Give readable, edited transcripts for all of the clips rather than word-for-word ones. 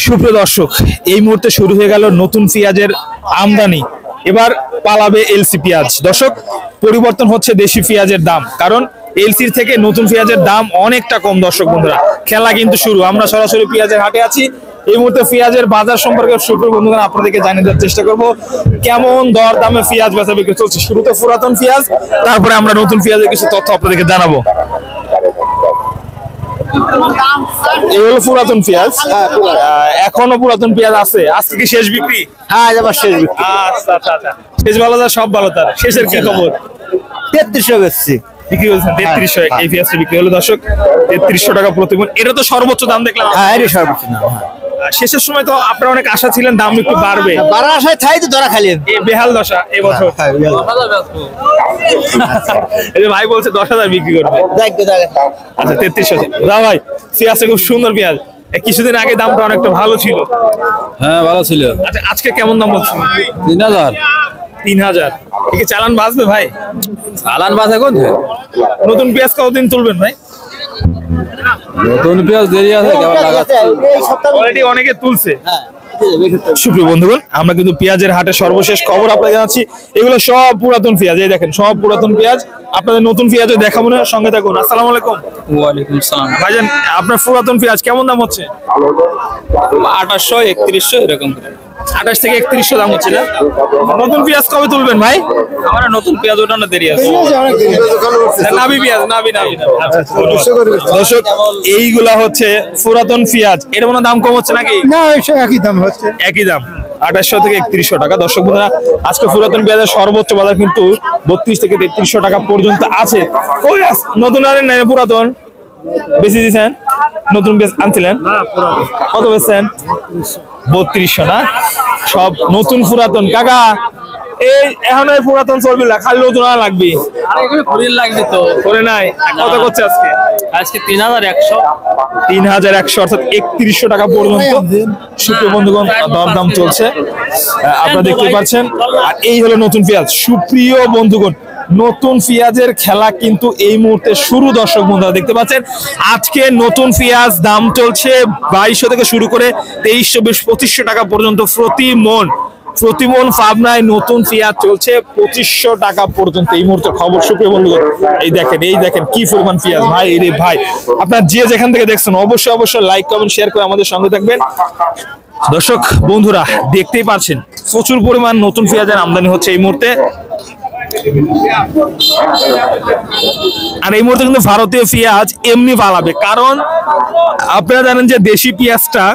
সুপ্রিয় দর্শক, এই মুহূর্তে শুরু হয়ে গেল নতুন পেঁয়াজের আমদানি। এবার পালাবে এলসি পেঁয়াজ। দর্শক, পরিবর্তন হচ্ছে দেশি পেঁয়াজের দাম, কারণ এলসির থেকে নতুন পেঁয়াজের দাম অনেকটা কম। দর্শক বন্ধুরা, খেলা কিন্তু শুরু। আমরা সরাসরি পেঁয়াজের হাটে আছি। এই মুহূর্তে পেঁয়াজের বাজার সম্পর্কে সুপ্রিয় বন্ধুরা আপনাদেরকে জানিয়ে দেওয়ার চেষ্টা করব, কেমন দর দামে পেঁয়াজ বেচা বিক্রি চলছে। শুরুতে পুরাতন পেঁয়াজ, তারপরে আমরা নতুন পেঁয়াজের কিছু তথ্য আপনাদেরকে জানাবো। এই হলো পুরাতন পেঁয়াজ। এখনো পুরাতন পেঁয়াজ আছে। আজকে কি শেষ বিক্রি? হ্যাঁ, এবার শেষ বিক্রি। আচ্ছা আচ্ছা আচ্ছা, শেষ ভালো তার সব ভালো তার। শেষের কি খবর? 3300 বেচছি। বিক্রি করছেন 3300। এই পেঁয়াজটা বিক্রি হলো দর্শক 3300 টাকা প্রতি মণ। এটা তো সর্বোচ্চ দাম দেখলাম। হ্যাঁ, এরই সর্বোচ্চ দাম। শেষের সময় তো আপনারা অনেক আশা ছিলেন দাম একটু বাড়বে। বাড়ার আশায় থাই তো ধরা খালি। এই বেহাল দশা এবছর। এই যে ভাই বলছে 10,000 বিক্রি করবে। আচ্ছা 3300। দাও ভাই, পেঁয়াজটা খুব সুন্দর পেঁয়াজ। কিছুদিন আগে দামটা অনেকটা ভালো ছিল। হ্যাঁ, ভালো ছিল। আচ্ছা, আজকে কেমন দাম বলছেন? 3000। 3000। কি চালান বাঁচবে ভাই? চালান বাসে কোন নতুন পেঁয়াজ কতদিন তুলবেন ভাই? নতুন পেঁয়াজ দেরি আছে, কেমন লাগাচ্ছে। অলরেডি অনেকে তুলছে। সুপ্রিয় বন্ধুগণ, আমরা কিন্তু পেঁয়াজের হাটে সর্বশেষ খবর আপনাদের জানাচ্ছি। এগুলো সব পুরাতন পেঁয়াজ। এই দেখেন, সব পুরাতন পেঁয়াজ। আপনাদের নতুন পেঁয়াজও দেখাবো না, সঙ্গে থাকুন। আসসালামু আলাইকুম। ওয়ালাইকুম সালাম। ভাইজান, আপনার পুরাতন পেঁয়াজ কেমন দাম হচ্ছে? 2800 3100 এরকম। 28 থেকে 3100 দাম হচ্ছে না? নতুন পেঁয়াজ কবে তুলবেন ভাই? আমার নতুন পেঁয়াজ ওঠানো দেরি আছে। নাবি পেঁয়াজ, নাবি। দর্শক, এইগুলা হচ্ছে পুরাতন পেঁয়াজ। এর কোনো দাম কম হচ্ছে নাকি? না, একই দাম হচ্ছে। একই দাম, 2800 থেকে 3100 টাকা। দর্শক বন্ধুরা, আজকে পুরাতন পেঁয়াজের সর্বোচ্চ বাজার কিন্তু 32 থেকে 3300 টাকা পর্যন্ত আছে। ওই নতুন আর নাই, পুরাতন বেশি দিচ্ছেন। নতুন পেঁয়াজ আনছিলেন কত বেচছেন? 3200 না? সব নতুন পুরাতন। কাকা, এই এখন পুরাতন চলবে না, খালি নতুন আর লাগবে। লাগবে তো করে নাই। কত করছে আজকে? আজকে 3100। 3100 অর্থাৎ 3100 টাকা পর্যন্ত সুপ্রিয় বন্ধুগণ দরদাম চলছে, আপনারা দেখতে পাচ্ছেন। আর এই হলো নতুন পেঁয়াজ। সুপ্রিয় বন্ধুগণ, নতুন পেঁয়াজের খেলা কিন্তু এই মুহূর্তে শুরু। দর্শক বন্ধুরা দেখতে পাচ্ছেন, আজকে নতুন পেঁয়াজ দাম চলছে 2200 থেকে শুরু করে 2300 2500 টাকা পর্যন্ত প্রতি মণ। প্রতি মণ পাবনায় নতুন পেঁয়াজ চলছে 2500 টাকা পর্যন্ত এই মুহূর্তে খবর। সুপ্রিয় বন্ধুগণ, এই দেখেন কি পরিমাণ পেঁয়াজ ভাই রে ভাই। আপনার যে যেখান থেকে দেখছেন অবশ্যই লাইক কমেন্ট শেয়ার করে আমাদের সঙ্গে থাকবেন। দর্শক বন্ধুরা, দেখতেই পাচ্ছেন প্রচুর পরিমাণ নতুন পেঁয়াজের আমদানি হচ্ছে এই মুহূর্তে। আর এই মুহূর্তে কিন্তু ভারতীয় পেঁয়াজ এমনি পালাবে, কারণ আপনারা জানেন যে দেশি পেঁয়াজটা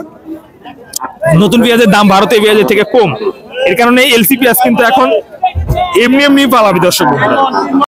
নতুন পেঁয়াজের দাম ভারতীয় পেঁয়াজের থেকে কম। এর কারণে এলসি পেঁয়াজ কিন্তু এখন এমনি পালাবে। দর্শক বন্ধুরা,